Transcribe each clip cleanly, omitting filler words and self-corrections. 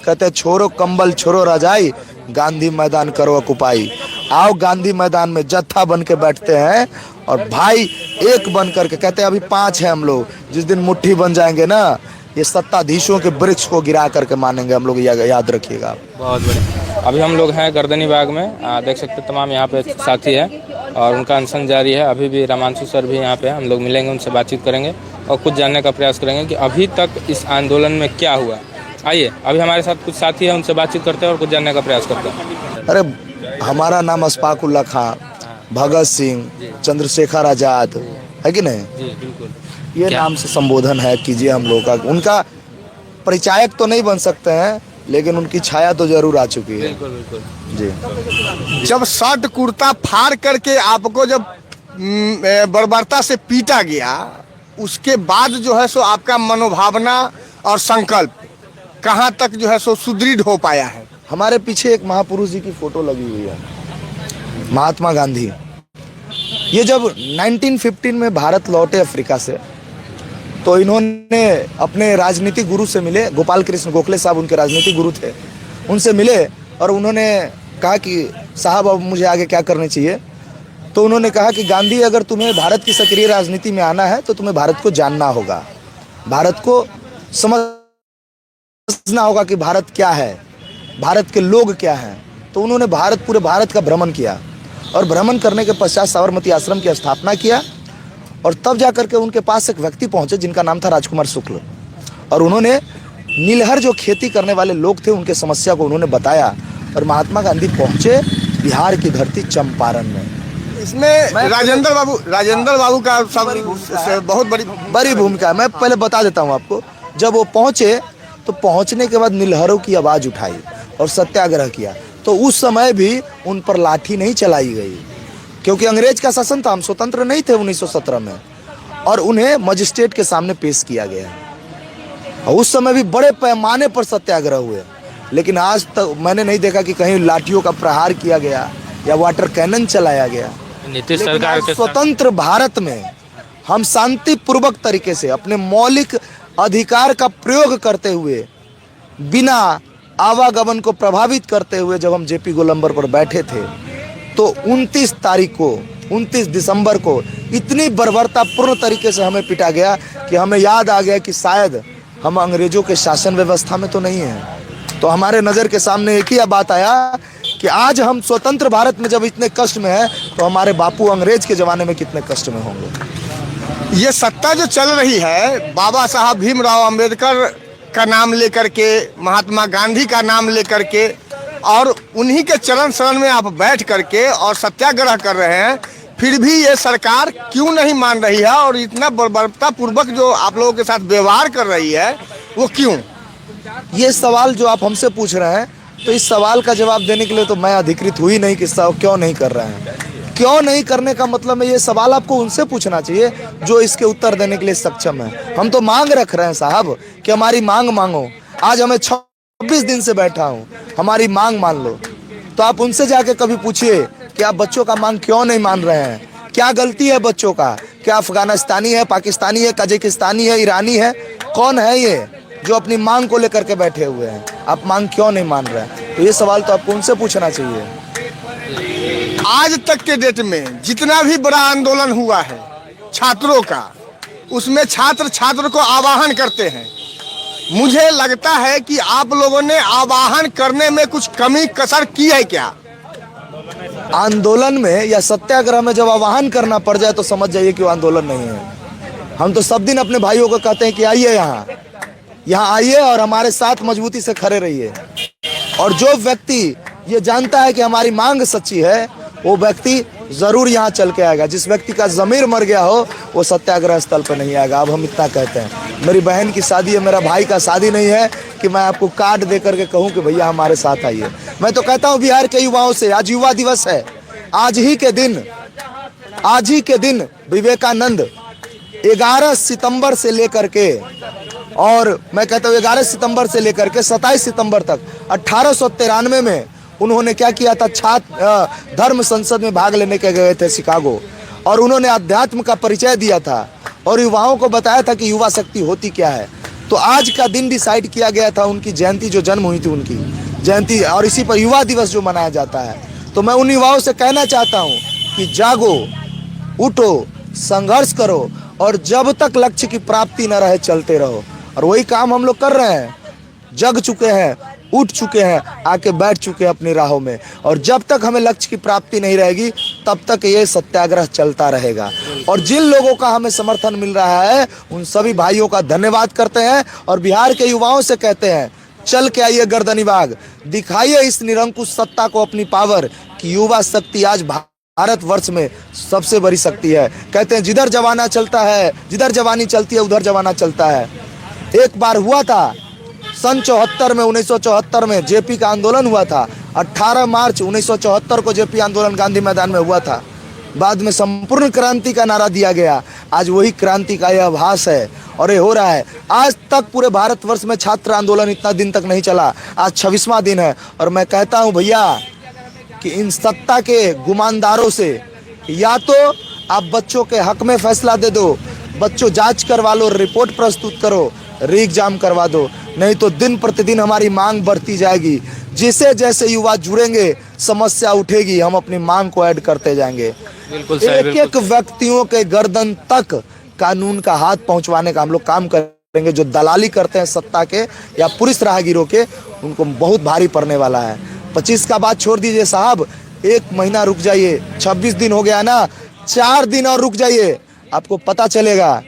कहते छोड़ो कंबल छोड़ो रजाई, गांधी मैदान करो ऑक्युपाई। आओ गांधी मैदान में जत्था बन के बैठते हैं और भाई एक बन करके, कहते हैं अभी 5 हैं हम लोग, जिस दिन मुट्ठी बन जाएंगे ना, ये सत्ताधीशों के वृक्ष को गिरा करके मानेंगे हम लोग, याद रखिएगा। बहुत बढ़िया। अभी हम लोग हैं गर्दनी बाग में, देख सकते हैं तमाम यहाँ पे साथी है और उनका अनशन जारी है। अभी भी रामांशु सर भी यहाँ पे हैं, हम लोग मिलेंगे, उनसे बातचीत करेंगे और कुछ जानने का प्रयास करेंगे कि अभी तक इस आंदोलन में क्या हुआ। आइए, अभी हमारे साथ कुछ साथी हैं, उनसे बातचीत करते हैं और कुछ जानने का प्रयास करते हैं। अरे हमारा नाम अशफाक उल्ला खां, भगत सिंह, चंद्रशेखर आजाद है कि नहीं? जी बिल्कुल, ये नाम से संबोधन है कीजिए हम लोग का। उनका परिचायक तो नहीं बन सकते हैं, लेकिन उनकी छाया तो जरूर आ चुकी है। बिल्कुल बिल्कुल जी। जब शर्ट कुर्ता फाड़ करके आपको जब बर्बरता से पीटा गया, उसके बाद जो है सो आपका मनोभावना और संकल्प कहाँ तक जो है सो सुदृढ़ हो पाया है? हमारे पीछे एक महापुरुष जी की फोटो लगी हुई है, महात्मा गांधी। ये जब 1915 में भारत लौटे अफ्रीका से, तो इन्होंने अपने राजनीतिक गुरु से मिले, गोपाल कृष्ण गोखले साहब उनके राजनीतिक गुरु थे। उनसे मिले और उन्होंने कहा कि साहब अब मुझे आगे क्या करना चाहिए। तो उन्होंने कहा कि गांधी, अगर तुम्हें भारत की सक्रिय राजनीति में आना है तो तुम्हें भारत को जानना होगा, भारत को समझना होगा कि भारत क्या है, भारत के लोग क्या हैं। तो उन्होंने पूरे भारत का भ्रमण किया और भ्रमण करने के पश्चात साबरमती आश्रम की स्थापना किया। और तब जाकर के उनके पास एक व्यक्ति पहुंचे जिनका नाम था राजकुमार शुक्ल, और उन्होंने नीलहर जो खेती करने वाले लोग थे उनके समस्या को उन्होंने बताया, और महात्मा गांधी पहुंचे बिहार की धरती चंपारण में। इसमें राजेंद्र बाबू का सब बहुत बड़ी भूमिका है। मैं पहले बता देता हूँ आपको। जब वो पहुंचे तो पहुंचने के बाद नीलहरों की आवाज उठाई और सत्याग्रह किया, तो उस समय भी उन पर लाठी नहीं चलाई गई, क्योंकि अंग्रेज का शासन था, हम स्वतंत्र नहीं थे 1917 में, और उन्हें मजिस्ट्रेट के सामने पेश किया गया। और उस समय भी बड़े पैमाने पर सत्याग्रह हुए, लेकिन आज तक मैंने नहीं देखा कि कहीं लाठियों का प्रहार किया गया या वाटर कैनन चलाया गया। नीतीश सरकार के स्वतंत्र भारत में हम शांतिपूर्वक तरीके से अपने मौलिक अधिकार का प्रयोग करते हुए, बिना आवागमन को प्रभावित करते हुए, जब हम जेपी गोलंबर पर बैठे थे, तो 29 दिसंबर को इतनी बर्बरतापूर्ण तरीके से हमें पिटा गया कि हमें याद आ गया कि शायद हम अंग्रेजों के शासन व्यवस्था में तो नहीं हैं। तो हमारे नज़र के सामने एक ही बात आया कि आज हम स्वतंत्र भारत में जब इतने कष्ट में हैं, तो हमारे बापू अंग्रेज के ज़माने में कितने कष्ट में होंगे। ये सत्ता जो चल रही है, बाबा साहब भीमराव अंबेडकर का नाम लेकर के, महात्मा गांधी का नाम लेकर के, और उन्हीं के चरण शरण में आप बैठ करके और सत्याग्रह कर रहे हैं, फिर भी ये सरकार क्यों नहीं मान रही है और इतना बर्बरतापूर्वक जो आप लोगों के साथ व्यवहार कर रही है, वो क्यों? ये सवाल जो आप हमसे पूछ रहे हैं, तो इस सवाल का जवाब देने के लिए तो मैं अधिकृत हुई नहीं कि क्यों नहीं कर रहे हैं। क्यों नहीं करने का मतलब है, ये सवाल आपको उनसे पूछना चाहिए जो इसके उत्तर देने के लिए सक्षम है। हम तो मांग रख रहे हैं साहब कि हमारी मांग मांगो। आज हमें 26 दिन से बैठा हूँ, हमारी मांग मान लो। तो आप उनसे जाके कभी पूछिए कि आप बच्चों का मांग क्यों नहीं मान रहे हैं, क्या गलती है बच्चों का? क्या अफगानिस्तानी है, पाकिस्तानी है, कजाकिस्तानी है, ईरानी है? कौन है ये जो अपनी मांग को लेकर के बैठे हुए हैं? आप मांग क्यों नहीं मान रहे हैं? तो ये सवाल तो आपको उनसे पूछना चाहिए। आज तक के डेट में जितना भी बड़ा आंदोलन हुआ है छात्रों का, उसमें छात्र को आवाहन करते हैं। मुझे लगता है कि आप लोगों ने आवाहन करने में कुछ कमी कसर की है क्या? आंदोलन में या सत्याग्रह में जब आवाहन करना पड़ जाए तो समझ जाइए कि वो आंदोलन नहीं है। हम तो सब दिन अपने भाइयों को कहते हैं कि आइए यहाँ आइए और हमारे साथ मजबूती से खड़े रहिए। और जो व्यक्ति ये जानता है कि हमारी मांग सच्ची है, वो व्यक्ति जरूर यहाँ चल के आएगा। जिस व्यक्ति का ज़मीर मर गया हो, वो सत्याग्रह स्थल पर नहीं आएगा। अब हम इतना कहते हैं। मेरी बहन की शादी है, मेरा भाई का शादी नहीं है कि मैं आपको कार्ड दे करके कहूँ कि भैया हमारे साथ आइए। मैं तो कहता हूँ बिहार के युवाओं से, आज युवा दिवस है, आज ही के दिन विवेकानंद 11 सितंबर से लेकर के, और मैं कहता हूँ 11 सितंबर से लेकर के 27 सितंबर तक 1893 में उन्होंने क्या किया था, छात्र धर्म संसद में भाग लेने के गए थे शिकागो, और उन्होंने अध्यात्म का परिचय दिया था और युवाओं को बताया था कि युवा शक्ति होती क्या है। तो आज का दिन डिसाइड किया गया था उनकी जयंती, जो जन्म हुई थी उनकी जयंती, और इसी पर युवा दिवस जो मनाया जाता है। तो मैं उन युवाओं से कहना चाहता हूँ कि जागो, उठो, संघर्ष करो, और जब तक लक्ष्य की प्राप्ति न रहे चलते रहो। और वही काम हम लोग कर रहे हैं, जग चुके हैं, उठ चुके हैं, आके बैठ चुके हैं अपनी राहों में। और जब तक हमें लक्ष्य की प्राप्ति नहीं रहेगी तब तक ये सत्याग्रह चलता रहेगा। और जिन लोगों का हमें समर्थन मिल रहा है उन सभी भाइयों का धन्यवाद करते हैं, और बिहार के युवाओं से कहते हैं चल के आइए गर्दनीबाग, दिखाइए इस निरंकुश सत्ता को अपनी पावर कि युवा शक्ति आज भारतवर्ष में सबसे बड़ी शक्ति है। कहते हैं जिधर जमाना चलता है, जिधर जवानी चलती है उधर जमाना चलता है। एक बार हुआ था सन 74 में, 1974 में जेपी का आंदोलन हुआ था। 18 मार्च 1974 को जेपी आंदोलन गांधी मैदान में हुआ था। बाद में संपूर्ण क्रांति का नारा दिया गया। आज वही क्रांति का यह आभास है और ये हो रहा है। आज तक पूरे भारतवर्ष में छात्र आंदोलन इतना दिन तक नहीं चला, आज 26वां दिन है। और मैं कहता हूं भैया कि इन सत्ता के गुमानदारों से या तो आप बच्चों के हक में फैसला दे दो, बच्चों जांच करवा लो, रिपोर्ट प्रस्तुत करो, री एग्जाम करवा दो, नहीं तो दिन प्रतिदिन हमारी मांग बढ़ती जाएगी। जैसे जैसे युवा जुड़ेंगे समस्या उठेगी, हम अपनी मांग को ऐड करते जाएंगे। बिल्कुल सही, एक एक व्यक्तियों के गर्दन तक कानून का हाथ पहुंचवाने का हम लोग काम करेंगे। जो दलाली करते हैं सत्ता के या पुलिस राहगीरों के, उनको बहुत भारी पड़ने वाला है। 25 का बात छोड़ दीजिए साहब, 1 महीना रुक जाइए, 26 दिन हो गया ना, 4 दिन और रुक जाइए, आपको पता चलेगा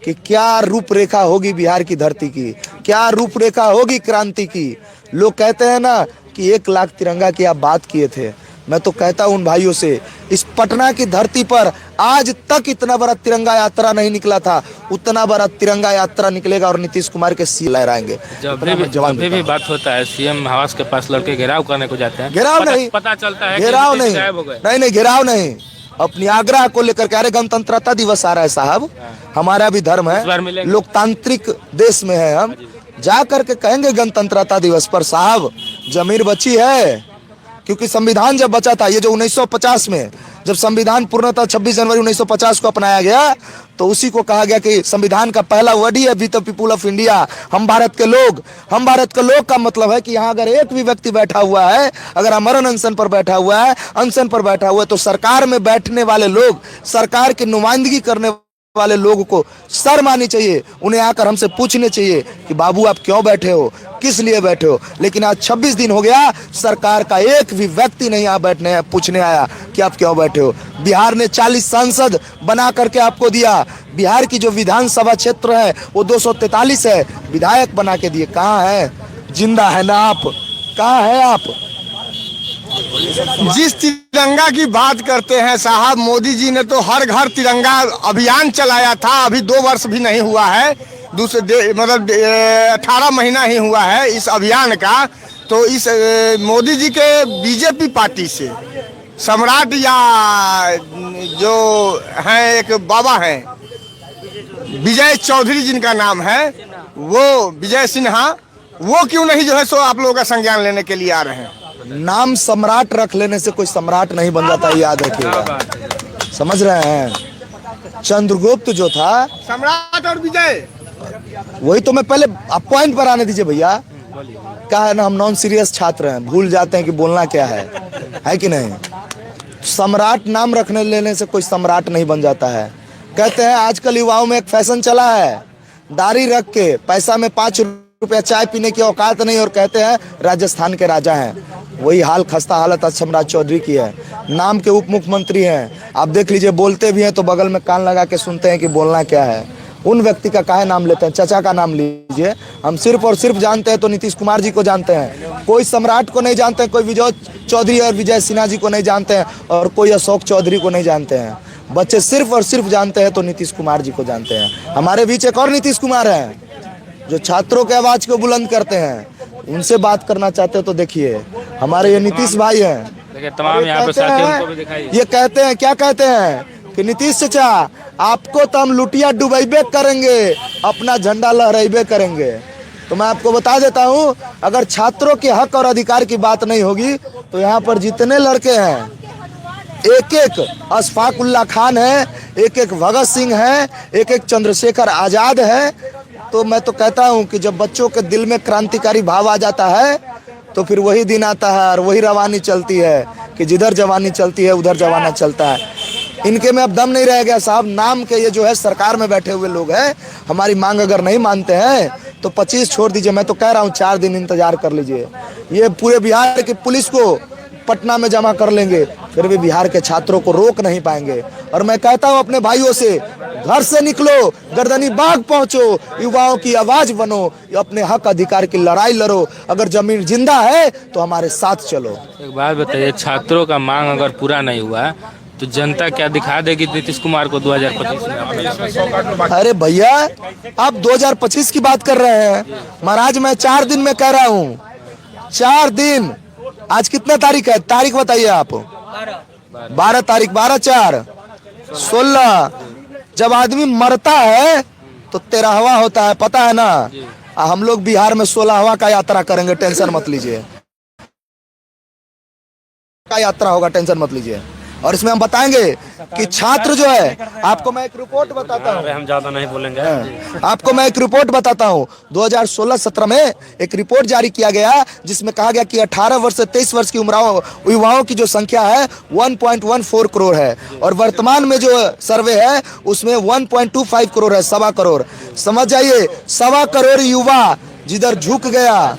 कि क्या रूपरेखा होगी बिहार की धरती की, क्या रूपरेखा होगी क्रांति की। लोग कहते हैं ना कि 1 लाख तिरंगा की आप बात किए थे। मैं तो कहता हूं उन भाइयों से, इस पटना की धरती पर आज तक इतना बड़ा तिरंगा यात्रा नहीं निकला था, उतना बड़ा तिरंगा यात्रा निकलेगा और नीतीश कुमार के सी लहराएंगे। जब भी बात होता है सीएम आवास के पास लड़के घेराव करने को जाते हैं, घेराव नहीं, पता चलता है घेराव नहीं, घेराव नहीं, अपनी आग्रह को लेकर के। अरे गणतंत्रता दिवस आ रहा है साहब, हमारा भी धर्म है, लोकतांत्रिक देश में है, हम जा करके कहेंगे गणतंत्रता दिवस पर साहब जमीर बची है। क्योंकि संविधान जब बचा था, ये जो 1950 में जब संविधान पूर्णतः 26 जनवरी 1950 को अपनाया गया, तो उसी को कहा गया कि संविधान का पहला वर्ड ही है we the people of India, हम भारत के लोग। हम भारत के लोग का मतलब है कि यहाँ अगर एक भी व्यक्ति बैठा हुआ है, अगर अमरण अनशन पर बैठा हुआ है, अनशन पर बैठा हुआ है, तो सरकार में बैठने वाले लोग, सरकार की नुमाइंदगी करने वाले लोगों को शर्म आनी चाहिए। उन्हें आकर हमसे पूछने चाहिए कि बाबू आप क्यों बैठे हो, किस लिए बैठे हो। लेकिन आज 26 दिन हो गया, सरकार का एक भी व्यक्ति नहीं यहाँ बैठने पूछने आया कि आप क्यों बैठे हो। बिहार ने 40 सांसद बना करके आपको दिया, बिहार की जो विधानसभा क्षेत्र है वो 243 है, विधायक बना के दिए। कहाँ है, जिंदा है ना आप, कहाँ है आप। जिस तिरंगा की बात करते हैं साहब, मोदी जी ने तो हर घर तिरंगा अभियान चलाया था। अभी 2 वर्ष भी नहीं हुआ है, मतलब 18 महीना ही हुआ है इस अभियान का। तो इस मोदी जी के बीजेपी पार्टी से सम्राट या जो हैं एक बाबा हैं विजय चौधरी जिनका नाम है, वो विजय सिन्हा, वो क्यों नहीं जो है सो आप लोगों का संज्ञान लेने के लिए आ रहे हैं। नाम सम्राट रख लेने से कोई सम्राट नहीं बन जाता, याद रखिएगा, समझ रहे हैं। चंद्रगुप्त जो था सम्राट और विजय, वही तो मैं पहले आप पॉइंट पर आने दीजिए भैया। क्या है ना, हम नॉन सीरियस छात्र हैं, भूल जाते हैं कि बोलना क्या है कि नहीं। सम्राट नाम रखने लेने से कोई सम्राट नहीं बन जाता है। कहते हैं आजकल युवाओं में एक फैशन चला है, दाढ़ी रख के पैसा में 5 रुपया चाय पीने की औकात नहीं, और कहते हैं राजस्थान के राजा हैं। वही हाल, खस्ता हालत आज सम्राट चौधरी की है। नाम के उप मुख्यमंत्री हैं, आप देख लीजिए, बोलते भी हैं तो बगल में कान लगा के सुनते हैं कि बोलना क्या है। उन व्यक्ति का काहे नाम लेते हैं, चचा का नाम लीजिए। हम सिर्फ और सिर्फ जानते हैं तो नीतीश कुमार जी को जानते हैं, कोई सम्राट को नहीं जानते हैं, कोई विजय चौधरी और विजय सिन्हा जी को नहीं जानते हैं, और कोई अशोक चौधरी को नहीं जानते हैं। बच्चे सिर्फ और सिर्फ जानते हैं तो नीतीश कुमार जी को जानते हैं। हमारे बीच एक और नीतीश कुमार है जो छात्रों के आवाज को बुलंद करते हैं। उनसे बात करना चाहते हो तो देखिए, हमारे ये नीतीश भाई हैं। तमाम यहाँ पे साथी उनको भी दिखाइए। ये कहते हैं, क्या कहते हैं कि नीतीश चाचा आपको तो हम लुटिया डुबैबे करेंगे, अपना झंडा लहराइबे करेंगे। तो मैं आपको बता देता हूँ, अगर छात्रों के हक और अधिकार की बात नहीं होगी तो यहाँ पर जितने लड़के हैं, एक एक अशफाक उल्ला खान है, एक एक भगत सिंह है, एक एक चंद्रशेखर आजाद है, तो मैं तो कहता हूँ कि जब बच्चों के दिल में क्रांतिकारी भाव आ जाता है तो फिर वही दिन आता है और वही रवानी चलती है कि जिधर जवानी चलती है उधर जवाना चलता है। इनके में अब दम नहीं रह गया साहब। नाम के ये जो है सरकार में बैठे हुए लोग हैं, हमारी मांग अगर नहीं मानते हैं तो 25 छोड़ दीजिए। मैं तो कह रहा हूँ 4 दिन इंतजार कर लीजिए। ये पूरे बिहार की पुलिस को पटना में जमा कर लेंगे, फिर भी बिहार के छात्रों को रोक नहीं पाएंगे। और मैं कहता हूँ अपने भाइयों से, घर से निकलो, गर्दनी बाग पहुंचो, युवाओं की आवाज बनो, अपने हक अधिकार की लड़ाई लड़ो। अगर जमीन जिंदा है तो हमारे साथ चलो। एक बात बताइए, छात्रों का मांग अगर पूरा नहीं हुआ तो जनता क्या दिखा देगी नीतीश कुमार को 2025 में? अरे भैया, आप 2025 की बात कर रहे हैं महाराज। मैं 4 दिन में कह रहा हूँ, 4 दिन। आज कितना तारीख है? तारीख बताइए आप। 12 तारीख, 12 4 16। जब आदमी मरता है तो 13वां होता है, पता है ना। हम लोग बिहार में 16वां का यात्रा करेंगे, टेंशन मत लीजिए। का यात्रा होगा, टेंशन मत लीजिए। और इसमें हम बताएंगे कि छात्र जो है, आपको मैं एक रिपोर्ट बताता हूँ। हम ज्यादा नहीं बोलेंगे। आपको मैं एक रिपोर्ट बताता हूँ। 2016-17 में एक रिपोर्ट जारी किया गया जिसमें कहा गया कि 18 वर्ष से 23 वर्ष की उम्र युवाओं की जो संख्या है 1.14 करोड़ है, और वर्तमान में जो सर्वे है उसमें 1.25 करोड़ है, 1.25 करोड़। समझ जाइए, 1.25 करोड़ युवा जिधर झुक गया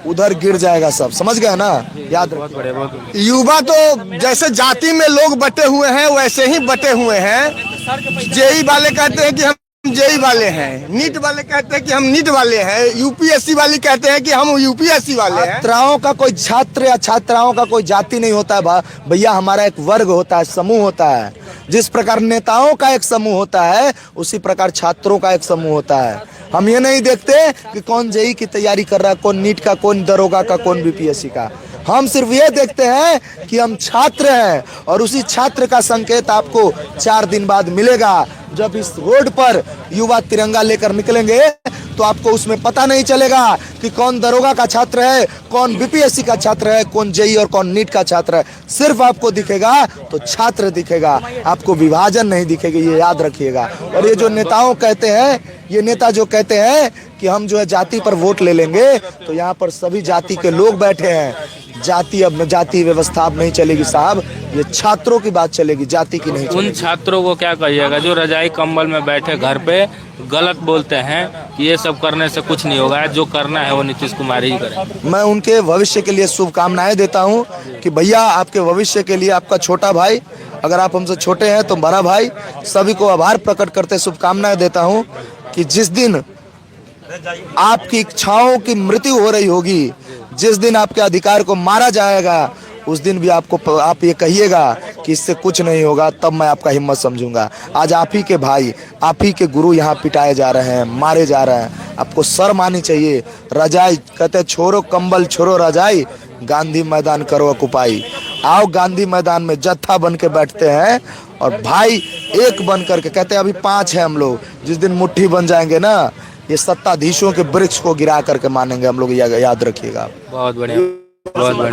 उधर गिर जाएगा सब। समझ गया ना? याद रखिए। युवा तो जैसे जाति में लोग बटे हुए हैं वैसे ही बटे हुए हैं। जेई वाले कहते हैं कि हम जेई वाले हैं, नीट वाले कहते हैं कि हम नीट वाले हैं, यूपीएससी वाले कहते हैं कि हम यूपीएससी वाले हैं। छात्राओं का कोई छात्र या छात्राओं का कोई जाति नहीं होता है भैया। हमारा एक वर्ग होता है, समूह होता है। जिस प्रकार नेताओं का एक समूह होता है उसी प्रकार छात्रों का एक समूह होता है। हम ये नहीं देखते कि कौन जेई की तैयारी कर रहा है, कौन नीट का, कौन दरोगा का, कौन बीपीएससी का। हम सिर्फ ये देखते हैं कि हम छात्र हैं, और उसी छात्र का संकेत आपको 4 दिन बाद मिलेगा। जब इस रोड पर युवा तिरंगा लेकर निकलेंगे तो आपको उसमें पता नहीं चलेगा कि कौन दरोगा का छात्र है, कौन बीपीएससी का छात्र है, कौन जेई और कौन नीट का छात्र है। सिर्फ आपको दिखेगा तो छात्र दिखेगा, आपको विभाजन नहीं दिखेगी, ये याद रखिएगा। और ये जो नेताओं कहते हैं, ये नेता जो कहते हैं कि हम जो है जाति पर वोट ले लेंगे, तो यहाँ पर सभी जाति के लोग बैठे हैं। जाति व्यवस्था अब नहीं चलेगी साहब, ये छात्रों की बात चलेगी, जाति की नहीं चलेगी। उन छात्रों को क्या कहिएगा जो रजाई कंबल में बैठे घर पे गलत बोलते हैं कि ये सब करने से कुछ नहीं होगा, जो करना है वो नीतीश कुमार ही करे? मैं उनके भविष्य के लिए शुभकामनाएं देता हूं कि भैया आपके भविष्य के लिए आपका छोटा भाई, अगर आप हमसे छोटे हैं तो बड़ा भाई, सभी को आभार प्रकट करते शुभकामनाएं देता हूं कि जिस दिन आपकी इच्छाओं की मृत्यु हो रही होगी, जिस दिन आपके अधिकार को मारा जाएगा, उस दिन भी आप ये कहिएगा कि इससे कुछ नहीं होगा, तब मैं आपका हिम्मत समझूंगा। आज आप ही के भाई, आप ही के गुरु यहाँ पिटाए जा रहे हैं, मारे जा रहे हैं। आपको शर्म आनी चाहिए। रजाई कहते छोड़ो कंबल, छोड़ो रजाई, गांधी मैदान करो ऑक्युपाई। आओ गांधी मैदान में जत्था बन के बैठते हैं और भाई एक बन करके, कहते हैं अभी 5 है हम लोग, जिस दिन मुट्ठी बन जाएंगे ना, ये सत्ताधीशों के वृक्ष को गिरा करके मानेंगे हम लोग, याद रखिएगा। बहुत बढ़िया, बहुत बढ़िया।